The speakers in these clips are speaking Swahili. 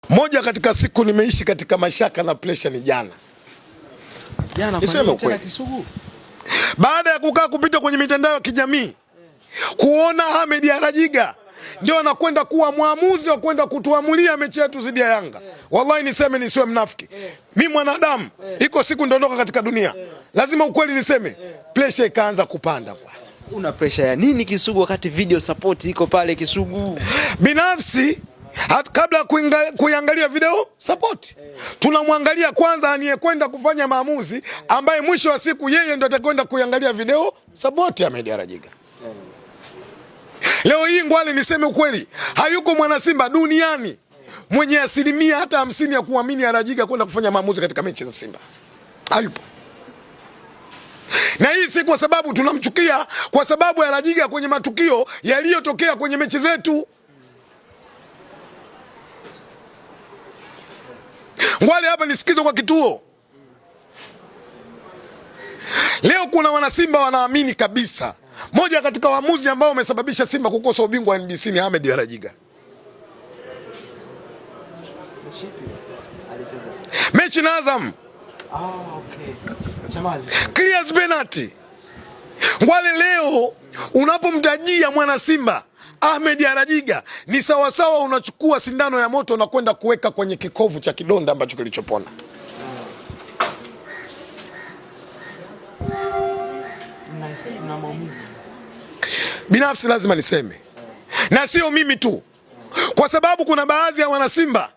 Moja katika siku nimeishi katika mashaka na pressure ni jana. Niseme kweli. Baada ya kukaa kupita kwenye mitandao ya kijamii kuona Ahmed Arajiga ndio anakwenda kuwa muamuzi wa kwenda kutuamulia mechi yetu dhidi ya Yanga. Wallahi niseme nisiwe mnafiki. Mimi mwanadamu, iko siku ndondoka katika dunia. Lazima ukweli niseme, pressure ikaanza kupanda kwa. Una pressure ya nini Kisugu wakati video support iko pale Kisugu? Binafsi kabla kuiangalia video support, tunamwangalia kwanza aniyekwenda kufanya maamuzi ambaye mwisho wa siku yeye ndio atakwenda kuiangalia video support ya Ahmed Arajiga. Leo hii ngwale niseme ukweli, hayuko mwana Simba duniani mwenye asilimia hata 50 ya kuamini Arajiga kwenda kufanya maamuzi katika mechi za Simba. Hayupo. Na hii si kwa sababu tunamchukia, kwa sababu Arajiga kwenye matukio yaliyotokea kwenye mechi zetu. Ngwale hapa nisikize kwa kituo. Leo kuna wana Simba wanaamini kabisa moja katika waamuzi ambao umesababisha Simba kukosa ubingwa wa NBC ni Ahmed Arajiga. Mechi na Azam. Clear penalty. Ngwale leo unapomtajia mwana Simba Ahmed Arajiga ni sawasawa unachukua sindano ya moto na kwenda kuweka kwenye kikovu cha kidonda ambacho kilichopona. Binafsi lazima niseme, na sio mimi tu, kwa sababu kuna baadhi ya wana Simba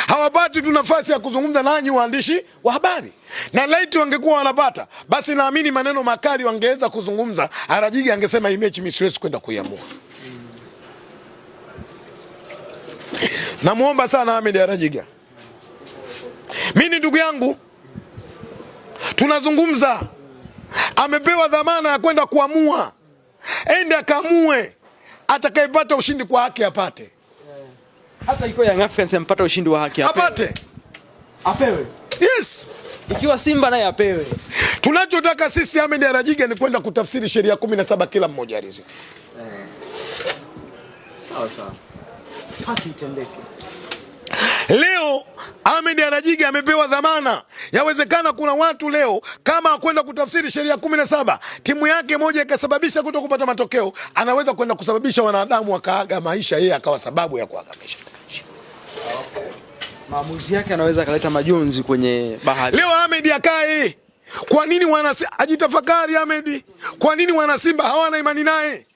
hawapati tu nafasi ya kuzungumza nanyi waandishi wa habari, na laiti wangekuwa wanapata basi naamini maneno makali wangeweza kuzungumza. Arajiga angesema hii mechi mimi siwezi kwenda kuiamua. Namuomba sana Ahmed Arajiga, mimi ni ndugu yangu, tunazungumza, amepewa dhamana ya kwenda kuamua, ende akamue, atakayepata ushindi kwa haki apate. Hata iko Young Africans mpata ushindi wa haki apate. Apewe. Yes. Ikiwa Simba naye apewe. Tunachotaka sisi Ahmed Arajiga ni kwenda kutafsiri sheria 17 kila mmoja aliziki. Sawa sawa. Haki itendeke. Leo Ahmed Arajiga amepewa dhamana. Yawezekana kuna watu leo kama kwenda kutafsiri sheria 17 timu yake moja ikasababisha kutokupata matokeo, anaweza kwenda kusababisha wanadamu wakaaga maisha, yeye akawa sababu ya kuaga maisha. Maamuzi yake anaweza kaleta majonzi kwenye bahari. Leo Ahmed akae. Kwa nini ajitafakari Ahmed? Kwa nini wana Simba hawana imani naye?